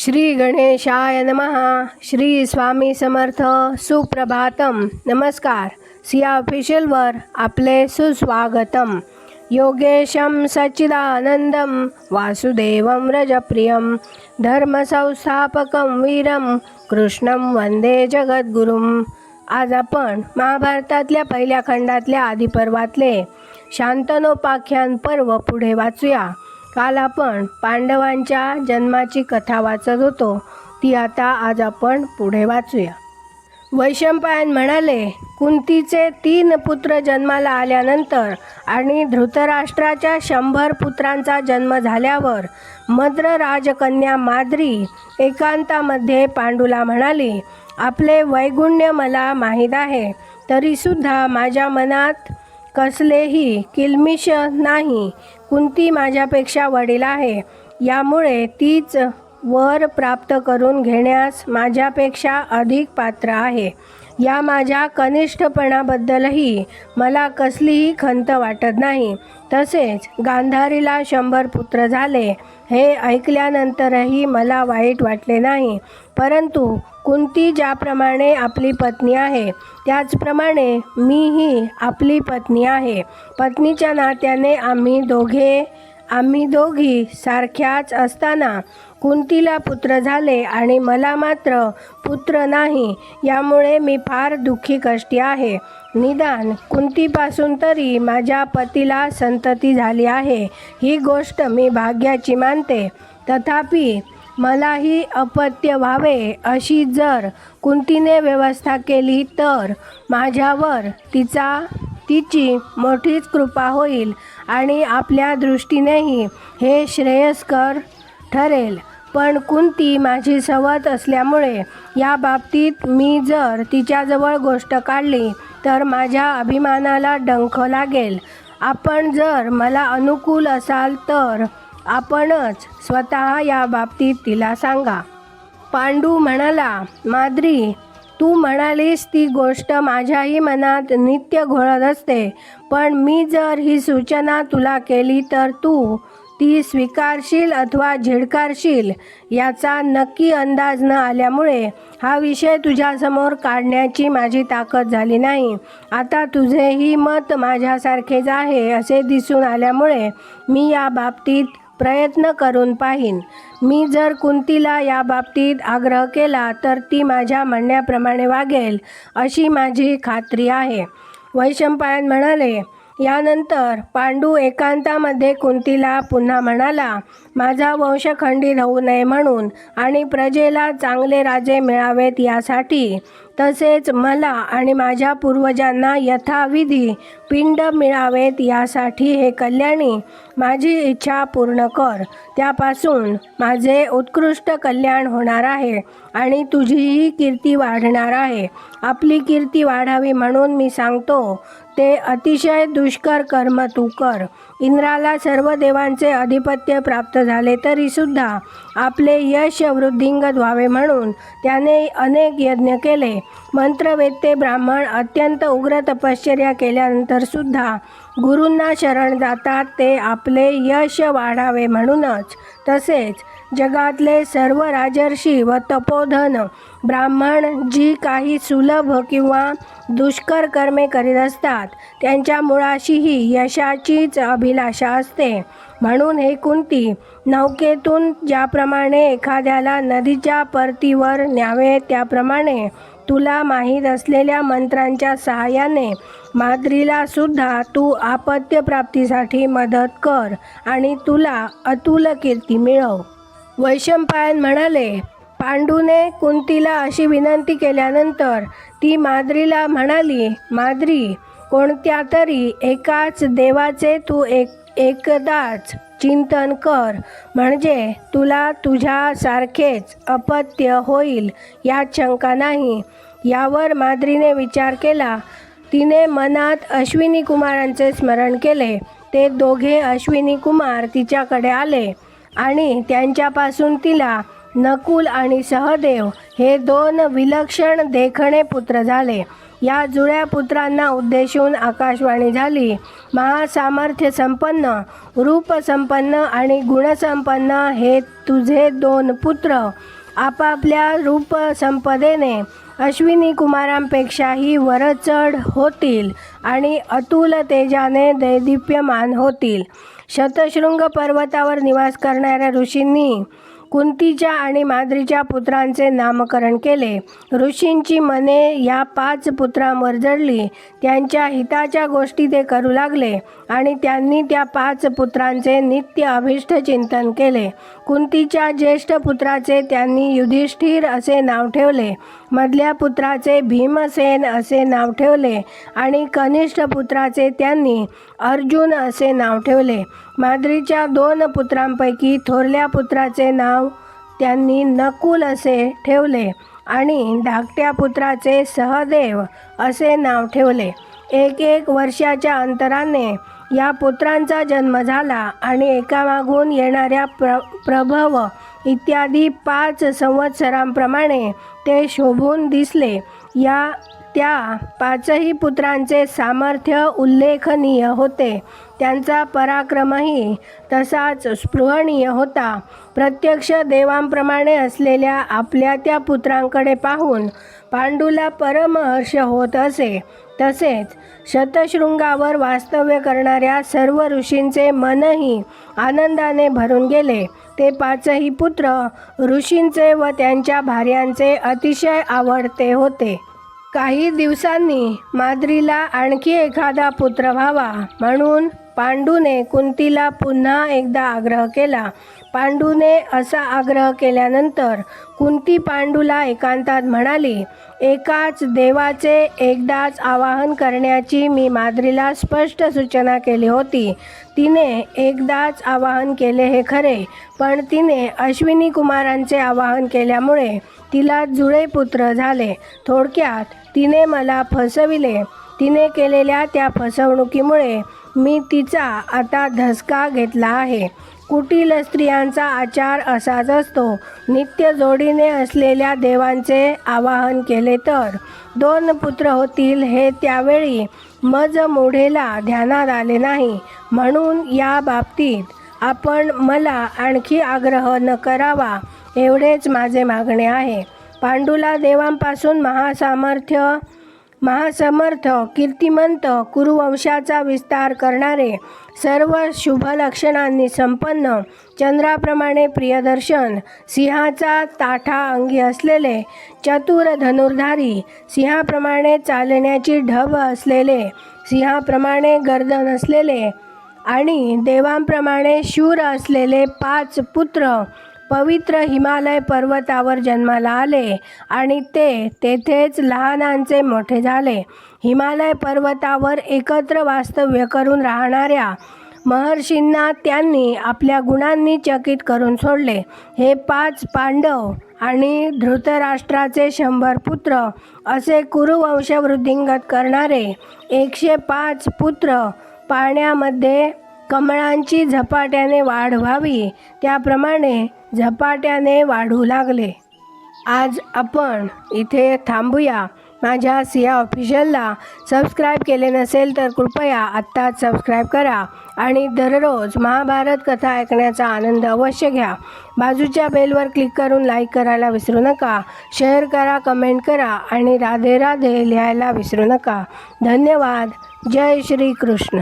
श्री गणेशाय नमः. श्री स्वामी समर्थ. सुप्रभातम. नमस्कार. सिया ऑफिशियलवर आपले सुस्वागतम. योगेशं सच्चिदानंदं वासुदेवं रजप्रियं धर्मसंस्थापकं वीरं कृष्णं वंदे जगद्गुरुं. आज आपण महाभारतातल्या पहिल्या खंडातल्या आदिपर्वातले शांतनोपाख्यान पर्व पुढे वाचूया. काल आपण पांडवांच्या जन्माची कथा वाचत होतो, ती आता आज आपण पुढे वाचूया. वैशंपायन म्हणाले, कुंतीचे 3 पुत्र जन्माला आल्यानंतर आणि धृतराष्ट्राच्या 100 पुत्रांचा जन्म झाल्यावर मद्र राजकन्या माद्री एकांतामध्ये पांडूला म्हणाली, आपले वैगुण्य मला माहीत आहे, तरीसुद्धा माझ्या मनात कसलेही किलमिष नाही. कुंती माझ्यापेक्षा वडील आहे, यामुळे तीच वर प्राप्त करून घेण्यास माझ्यापेक्षा अधिक पात्र आहे. या माझ्या कनिष्ठपणाबद्दलही मला कसलीही खंत वाटत नाही. तसेच गांधारीला 100 पुत्र झाले, हे ऐकल्यानंतरही मला वाईट वाटले नाही. परंतु कुंती ज्याप्रमाणे आपली पत्नी आहे, त्याचप्रमाणे मीही आपली पत्नी आहे. पत्नीच्या नात्याने आम्ही दोघी सारख्याच असताना कुंतीला पुत्र झाले आणि मला मात्र पुत्र नाही, यामुळे मी फार दुःखी कष्टी आहे. निदान कुंतीपासून तरी माझ्या पतीला संतती झाली आहे, ही गोष्ट मी भाग्याची मानते. तथापि मलाही अपत्य व्हावे अशी जर कुंतीने व्यवस्था केली तर माझ्यावर तिची मोठीच कृपा होईल आणि आपल्या दृष्टीनेही हे श्रेयस्कर ठरेल. पण कुंती माझी सवत असल्यामुळे या बाबतीत मी जर तिच्याजवळ गोष्ट काढली तर माझ्या अभिमानाला डंख लागेल. आपण जर मला अनुकूल असाल तर आपणच स्वतः या बाबतीत तिला सांगा. पांडू म्हणाला, माद्री, तू म्हणालीस ती गोष्ट माझ्याही मनात नित्य घोळत असते, पण मी जर ही सूचना तुला केली तर तू ती स्वीकारशील अथवा झिडकारशील याचा नक्की अंदाज न आल्यामुळे हा विषय तुझ्यासमोर काढण्याची माझी ताकद झाली नाही. आता तुझेही मत माझ्यासारखेच आहे असे दिसून आल्यामुळे मी या बाबतीत प्रयत्न करून पाहीन. मी जर कुंतीला या बाबतीत आग्रह केला तर ती माझ्या म्हणण्याप्रमाणे वागेल अशी माझी खात्री आहे. वैशंपायन म्हणाले. यानंतर पांडू एकांतामध्ये कुंतीला पुन्हा म्हणाला, माझा वंश खंडित होऊ नये म्हणून आणि प्रजेला चांगले राजे मिळावेत यासाठी, तसेच मला आणि माझ्या पूर्वजांना यथाविधी पिंड मिळावेत यासाठी हे कल्याणी माझी इच्छा पूर्ण कर. त्यापासून माझे उत्कृष्ट कल्याण होणार आहे आणि तुझीही कीर्ती वाढणार आहे. आपली कीर्ती वाढावी म्हणून मी सांगतो, ते अतिशय दुष्कर कर्म तू कर. इंद्राला सर्व देवांचे अधिपत्य प्राप्त झाले तरीसुद्धा आपले यश वृद्धिंगत व्हावे म्हणून त्याने अनेक यज्ञ केले. मंत्रवेत्ते ब्राह्मण अत्यंत उग्र तपश्चर्या केल्यानंतर सुद्धा गुरूंना शरण जातात, ते आपले यश वाढावे म्हणूनच. तसेच जगातले सर्व राजर्षी व तपोधन ब्राह्मण जी काही सुलभ किंवा दुष्कर कर्मे करीत असतात, त्यांच्या मुळाशीही यशाचीच अभिलाषा असते. म्हणून हे कुंती, नौकेतून ज्याप्रमाणे एखाद्याला नदीच्या परतीवर न्यावे, त्याप्रमाणे तुला माहीत असलेल्या मंत्रांच्या सहाय्याने माद्रीला सुद्धा तू आपत्यप्राप्तीसाठी मदत कर आणि तुला अतुल कीर्ती मिळव. वैशंपायन म्हणाले, पांडूने कुंतीला अशी विनंती केल्यानंतर ती माद्रीला म्हणाली, माद्री, कोणत्या तरी एकाच देवाचे तू एकदाच चिंतन कर, म्हणजे तुला तुझ्यासारखेच अपत्य होईल यात शंका नाही. यावर माद्रीने विचार केला. तिने मनात अश्विनी कुमारांचे स्मरण केले. ते दोघे अश्विनी कुमार तिच्याकडे आले आणि त्यांच्यापासून तिला नकुल आणि सहदेव हे 2 विलक्षण देखणे पुत्र झाले. या जुळ्या पुत्रांना उद्देशून आकाशवाणी झाली. महासामर्थ्य संपन्न, रूपसंपन्न आणि गुणसंपन्न हे तुझे 2 पुत्र आपापल्या रूपसंपदेने अश्विनी कुमारांपेक्षाही वरचढ होतील आणि अतुल तेजाने दैदिप्यमान होतील. शतशृंग पर्वतावर निवास करणाऱ्या ऋषींनी कुंतीच्या आणि माद्रीच्या पुत्रांचे नामकरण केले. ऋषींची मने या 5 पुत्रांवर जडली. त्यांच्या हिताच्या गोष्टी ते करू लागले आणि त्यांनी त्या 5 पुत्रांचे नित्य अभिष्ट चिंतन केले. कुंतीच्या ज्येष्ठ पुत्राचे त्यांनी युधिष्ठिर असे नाव ठेवले, मधल्या पुत्राचे भीमसेन असे नाव ठेवले आणि कनिष्ठ पुत्राचे त्यांनी अर्जुन असे नाव ठेवले. माद्रीच्या 2 पुत्रांपैकी थोरल्या पुत्राचे नाव त्यांनी नकुल असे ठेवले आणि धाकट्या पुत्राचे सहदेव असे नाव ठेवले. 1 वर्षाच्या अंतराने या पुत्रांचा जन्म झाला आणि एकामागून येणाऱ्या प्रभव इत्यादी 5 संवत्सरांप्रमाणे ते शोभून दिसले. त्या 5ही पुत्रांचे सामर्थ्य उल्लेखनीय होते. त्यांचा पराक्रमही तसाच स्पृहणीय होता. प्रत्यक्ष देवांप्रमाणे असलेल्या आपल्या त्या पुत्रांकडे पाहून पांडूला परमहर्ष होत असे. तसेच शतशृंगावर वास्तव्य करणाऱ्या सर्व ऋषींचे मनही आनंदाने भरून गेले. ते 5ही पुत्र ऋषींचे व त्यांच्या भार्यांचे अतिशय आवडते होते. काही दिवसांनी माद्रीला आणखी एखादा पुत्र व्हावा म्हणून पांडूने कुंतीला पुन्हा एकदा आग्रह केला. पांडूने असा आग्रह केल्यानंतर कुंती पांडूला एकांतात म्हणाली, एकाच देवाचे एकदाच आवाहन करण्याची मी माद्रीला स्पष्ट सूचना केली होती. तिने एकदाच आवाहन केले हे खरे, पण तिने अश्विनी कुमारांचे आवाहन केल्यामुळे तिला जुळे पुत्र झाले. थोडक्यात तिने मला फसविले. तिने केलेल्या त्या फसवणुकीमुळे मी तिचा आता धसका घेतला आहे. कुटील स्त्रियांचा आचार असाच असतो. नित्य जोडीने असलेल्या देवांचे आवाहन केले तर 2 पुत्र होतील हे त्यावेळी मज मोढेला ध्यानात आले नाही. म्हणून या बाबतीत आपण मला आणखी आग्रह न करावा एवढेच माझे मागणे आहे. पांडूला देवांपासून महासमर्थ कीर्तिमंत कुरुवंशाचा विस्तार करणारे, सर्व शुभ लक्षणांनी संपन्न, चंद्राप्रमाणे प्रियदर्शन, सिंहाचा ताठा अंगी असलेले, चतुर धनुर्धारी, सिंहाप्रमाणे चालण्याची ढब असलेले, सिंहाप्रमाणे गर्दन असलेले आणि देवांप्रमाणे शूर असलेले 5 पुत्र पवित्र हिमालय पर्वतावर जन्माला आले आणि ते तेथेच लहानांचे मोठे झाले. हिमालय पर्वतावर एकत्र वास्तव्य करून राहणाऱ्या महर्षींना त्यांनी आपल्या गुणांनी चकित करून सोडले. हे 5 पांडव आणि धृतराष्ट्राचे 100 पुत्र असे कुरुवंश वृद्धिंगत करणारे 105 पुत्र पाण्यामध्ये कमळांची झपाट्याने वाढ व्हावी त्याप्रमाणे झपाट्याने वाढू लागले. आज आपण इथे थांबूया. माझ्या सिया ऑफिशियलला सबस्क्राईब केले नसेल तर कृपया आत्ताच सबस्क्राईब करा आणि दररोज महाभारत कथा ऐकण्याचा आनंद अवश्य घ्या. बाजूच्या बेलवर क्लिक करून लाईक करायला विसरू नका. शेअर करा, कमेंट करा आणि राधे राधे लिहायला विसरू नका. धन्यवाद. जय श्री कृष्ण.